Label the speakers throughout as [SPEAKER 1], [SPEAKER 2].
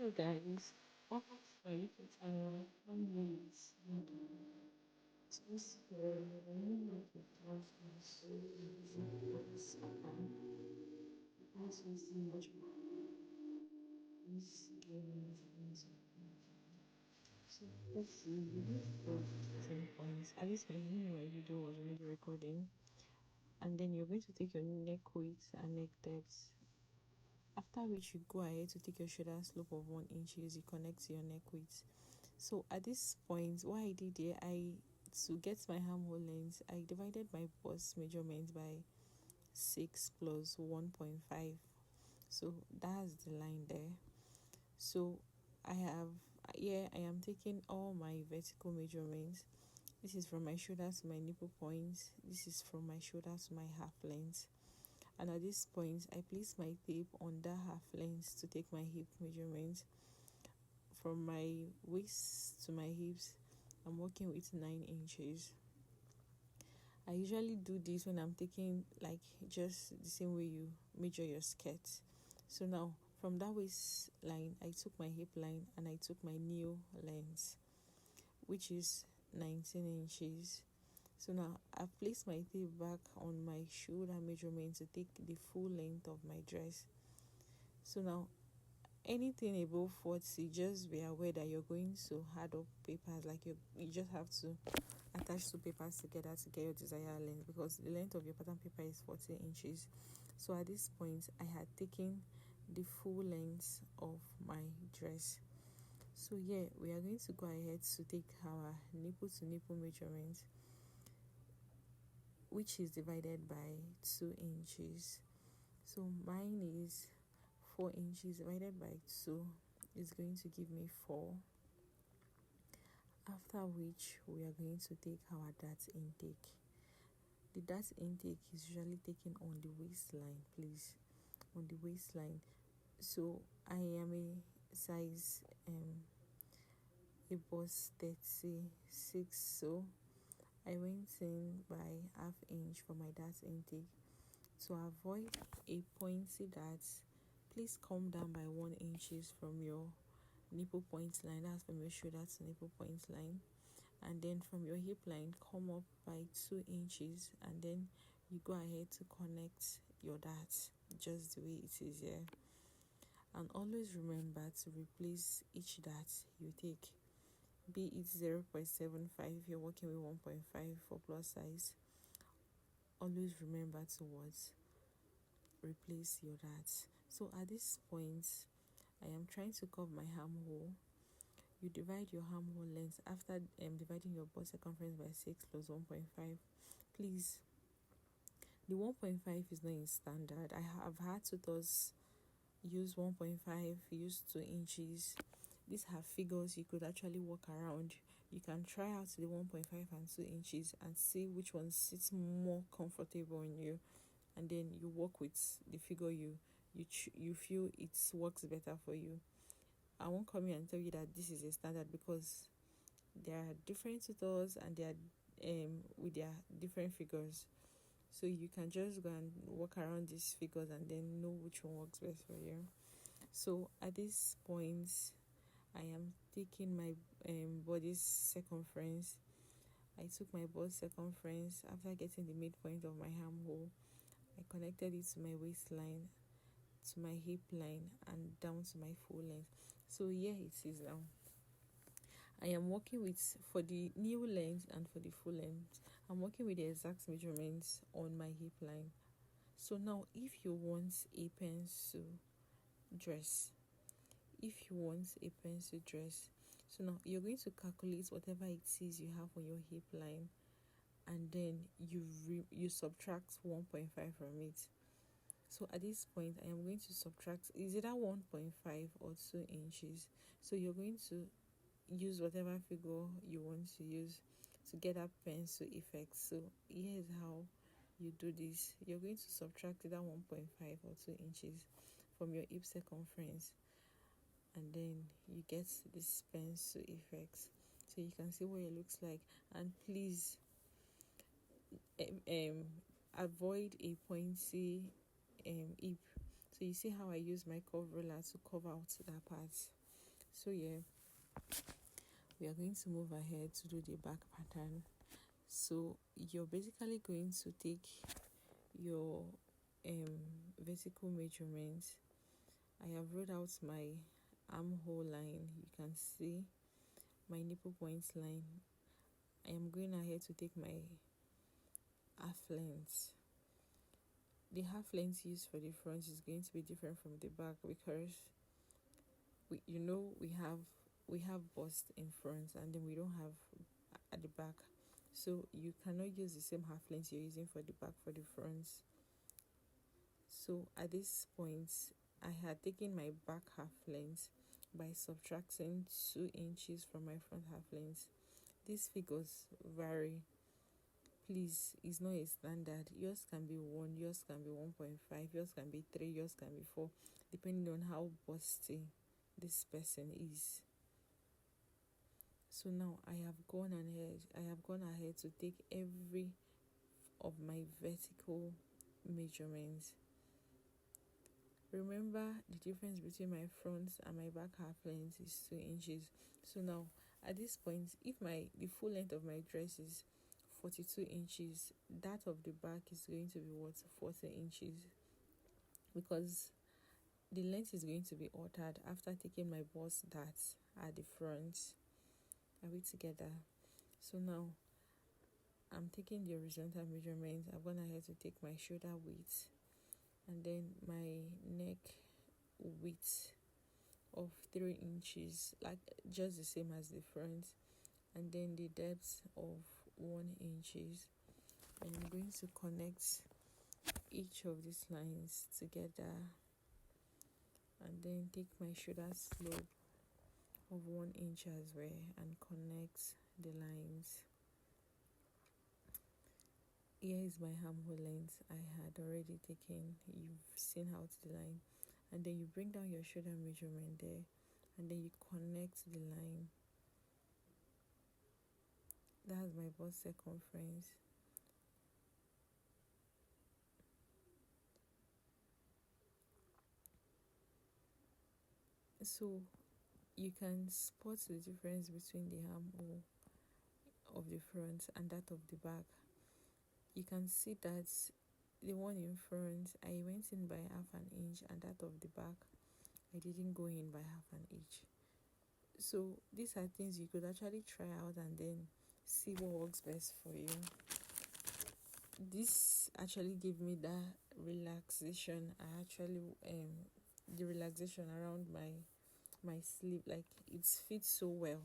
[SPEAKER 1] Hello guys, welcome to my YouTube channel. My name is so this the name of the class is so easy and also see much more. This game is amazing. So let's see, we need to 10 points. At least when my video was already recording, and then you're going to take your neck weight and neck depth. After which you go ahead to take your shoulder slope of 1 inch, you connect to your neck width. So at this point, what I did here, to get my armhole length, I divided my bust measurement by 6 plus 1.5. So that's the line there. So I am taking all my vertical measurements. This is from my shoulder to my nipple points. This is from my shoulder to my half length. And at this point, I place my tape on that half length to take my hip measurement. From my waist to my hips, I'm working with 9 inches. I usually do this when I'm taking like just the same way you measure your skirt. So now from that waistline, I took my hip line and I took my knee length, which is 19 inches. So now I've placed my tape back on my shoulder measurement to take the full length of my dress. So now anything above 40, just be aware that you're going to add up papers. Like you just have to attach 2 papers together to get your desired length, because the length of your pattern paper is 40 inches. So at this point, I had taken the full length of my dress. So yeah, we are going to go ahead to take our nipple to nipple measurement, which is divided by 2 inches. So mine is 4 inches divided by 2 is going to give me 4. After which we are going to take our dart intake. The dart intake is usually taken on the waistline, please, on the waistline. So I am a size a bust 36, so I went in by half inch for my dart intake. To avoid a pointy dart, please come down by 1 inches from your nipple point line. That's from your shoulder to nipple point line. And then from your hip line, come up by 2 inches, and then you go ahead to connect your dart just the way it is here. And always remember to replace each dart you take, be it 0.75 if you're working with 1.5 for plus size. Always remember to replace your darts. So at this point, I am trying to curve my armhole. You divide your armhole length after dividing your bust circumference by 6 plus 1.5. Please, the 1.5 is not in standard. I have had tutors use 1.5, use 2 inches. These are figures you could actually work around. You can try out the 1.5 and 2 inches and see which one sits more comfortable on you, and then you work with the figure you feel it works better for you. I won't come here and tell you that this is a standard, because there are different tutors and they are with their different figures. So you can just go and work around these figures and then know which one works best for you. So at this point, I am taking my bodice circumference. I took my bust circumference after getting the midpoint of my armhole. I connected it to my waistline, to my hip line, and down to my full length. So here it is now. I am working with, for the new length and for the full length, I'm working with the exact measurements on my hip line. So now if you want a pencil dress, so now you're going to calculate whatever it is you have on your hip line, and then you subtract 1.5 from it. So at this point, I am going to subtract, is either 1.5 or 2 inches. So you're going to use whatever figure you want to use to get that pencil effect. So here's how you do this. You're going to subtract either 1.5 or 2 inches from your hip circumference, and then you get this pencil effect. So you can see what it looks like. And please avoid a pointy hip. So you see how I use my curve ruler to cover out that part. So yeah, we are going to move ahead to do the back pattern. So you're basically going to take your vertical measurements. I have wrote out my armhole line. You can see my nipple points line. I am going ahead to take my half length. The half length used for the front is going to be different from the back because we have bust in front and then we don't have at the back. So you cannot use the same half length you're using for the back for the front. So at this point, I had taken my back half length by subtracting 2 inches from my front half length. These figures vary. Please, it's not a standard. Yours can be 1, yours can be 1.5, yours can be 3, yours can be 4, depending on how busty this person is. So now I have gone ahead to take every of my vertical measurements. Remember, the difference between my front and my back half length is 2 inches. So now at this point, if the full length of my dress is 42 inches, that of the back is going to be 40 inches, because the length is going to be altered after taking my bust darts at the front. Are we together? So now I'm taking the horizontal measurement. I'm going ahead to take my shoulder width and then my neck width of 3 inches, like just the same as the front, and then the depth of 1 inches. And I'm going to connect each of these lines together and then take my shoulder slope of 1 inch as well and connect the lines. Here is my armhole length I had already taken. You've seen how to the line, and then you bring down your shoulder measurement there, and then you connect the line. That's my bust circumference. So you can spot the difference between the armhole of the front and that of the back. You can see that the one in front, I went in by half an inch, and that of the back, I didn't go in by half an inch. So these are things you could actually try out and then see what works best for you. This actually gave me that relaxation. The relaxation around my sleeve, like it fits so well.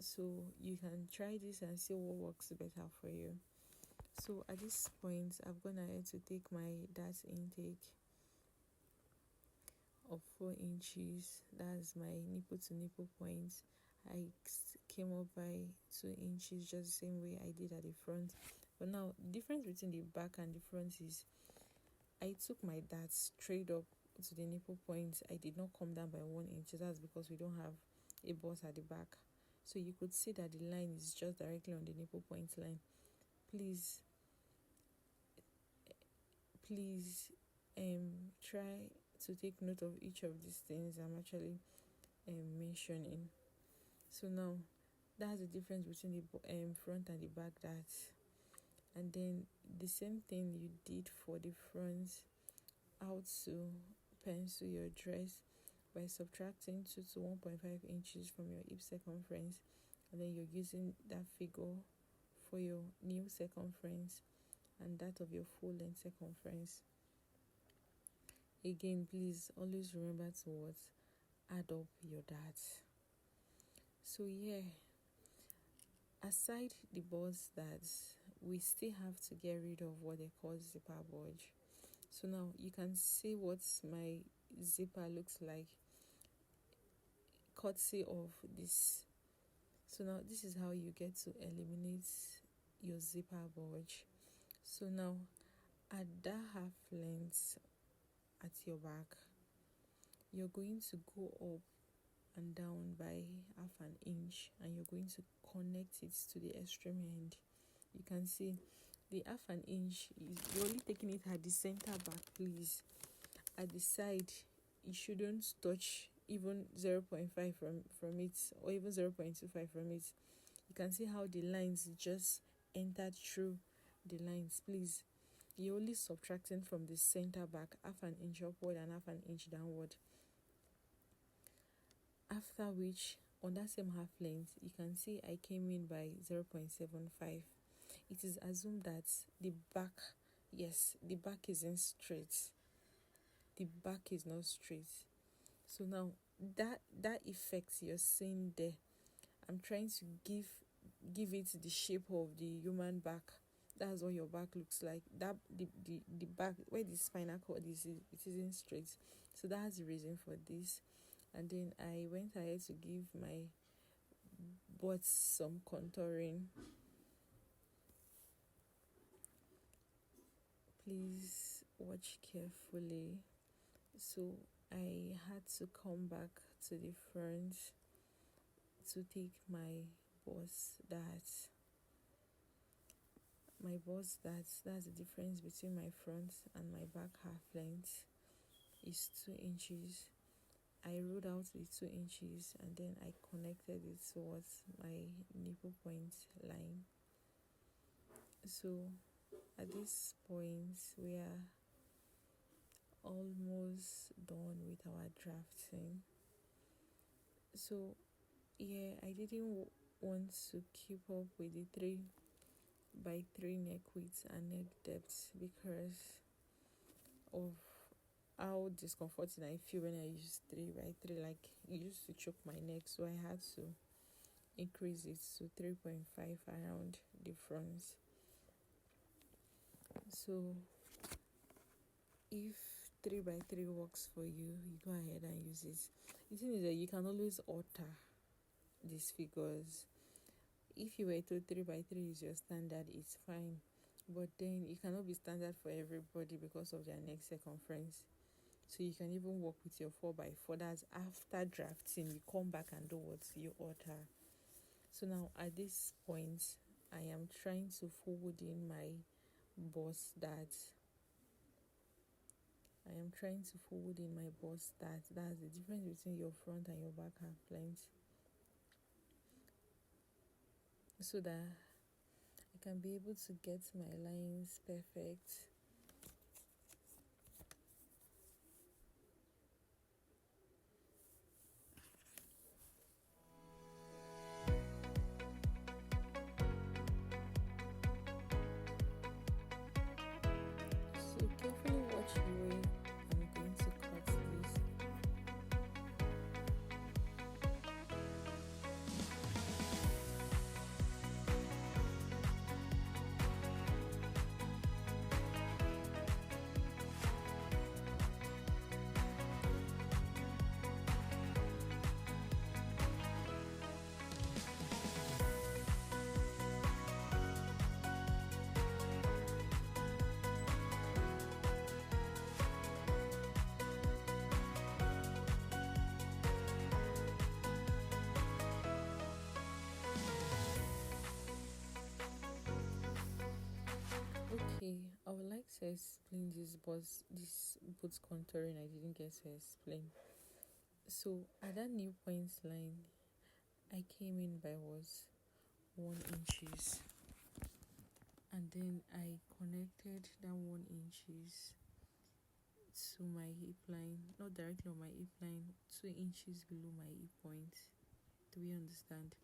[SPEAKER 1] So you can try this and see what works better for you. So at this point, I've gone ahead to take my dart intake of 4 inches. That's my nipple to nipple point. I came up by 2 inches, just the same way I did at the front. But now the difference between the back and the front is I took my dart straight up to the nipple point. I did not come down by 1 inch. That's because we don't have a bust at the back. So you could see that the line is just directly on the nipple point line. Please try to take note of each of these things I'm actually mentioning. So now that's the difference between the front and the back dart. And then the same thing you did for the front, how to pencil your dress by subtracting 2 to 1.5 inches from your hip circumference, and then you're using that figure for your new circumference and that of your full length circumference. Again, please always remember to add up your darts. So yeah, aside the bust darts, we still have to get rid of what they call zipper bulge. So now you can see what my zipper looks like courtesy of this. So now this is how you get to eliminate your zipper bulge. So now at that half length at your back, you're going to go up and down by half an inch, and you're going to connect it to the extreme end. You can see the half an inch you're only taking it at the center back. Please, at the side, it shouldn't touch even 0.5 from it, or even 0.25 from it. You can see how the lines just entered through the lines. Please, you're only subtracting from the center back half an inch upward and half an inch downward. After which, on that same half length, you can see I came in by 0.75. It is assumed that the back, yes, the back isn't straight. The back is not straight. So now that effect you're seeing there, I'm trying to give it the shape of the human back. That's what your back looks like. That the back where the spinal cord is, it isn't straight. So that's the reason for this. And then I went ahead to give my butt some contouring. Please watch carefully. So I had to come back to the front to take my bust that's the difference between my front and my back half length is 2 inches. I ruled out the 2 inches and then I connected it towards my nipple point line. So at this point we are almost done with our drafting. So yeah, I didn't want to keep up with the 3x3 neck width and neck depth because of how discomforting I feel when I use 3x3. Like, it used to choke my neck, so I had to increase it to 3.5 around the front. So if 3x3 works for you, you go ahead and use it. The thing is that you can always alter these figures. If you were told 3x3 is your standard, it's fine, but then it cannot be standard for everybody because of their neck circumference. So you can even work with your 4x4. That's after drafting, you come back and do what you alter. So now at this point, I am trying to fold in my bust that's the difference between your front and your back half length, so that I can be able to get my lines perfect. So carefully watch the way I'm going to cut this. Okay, I would like to explain this boot contouring I didn't get to explain. So at that new point line, I came in by 1 inches, and then I connected that 1 inches to my hip line, not directly on my hip line, 2 inches below my hip point. Do we understand?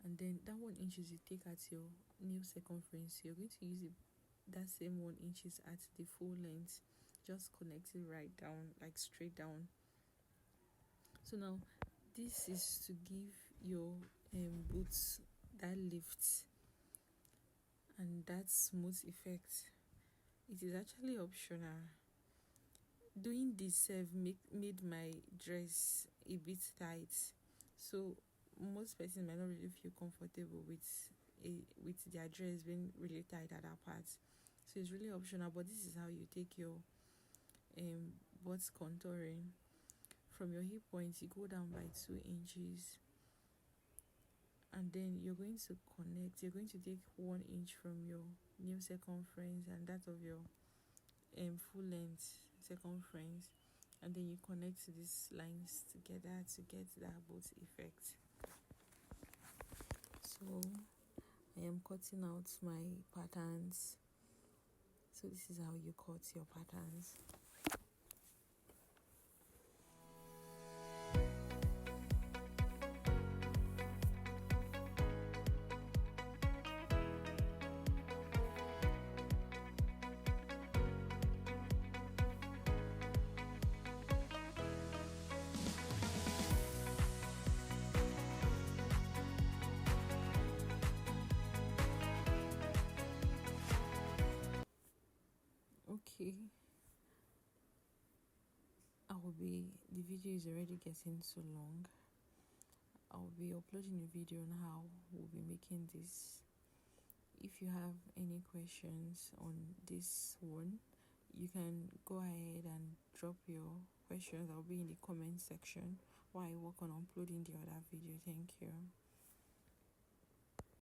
[SPEAKER 1] And then that 1 inches you take at your new circumference, you're going to use that same 1 inches at the full length, just connect it right down, like straight down. So now this is to give your boots that lift and that smooth effect. It is actually optional. Doing this made my dress a bit tight, so most persons might not really feel comfortable with their dress being really tight at that part. So it's really optional, but this is how you take your butt contouring. From your hip point, you go down by 2 inches, and then you're going to take 1 inch from your new circumference and that of your full length circumference, and then you connect these lines together to get that boat effect. So I am cutting out my patterns. So this is how you cut your patterns. Okay, the video is already getting so long. I'll be uploading a video on how we'll be making this. If you have any questions on this one, you can go ahead and drop your questions. I'll be in the comment section while I work on uploading the other video. Thank you.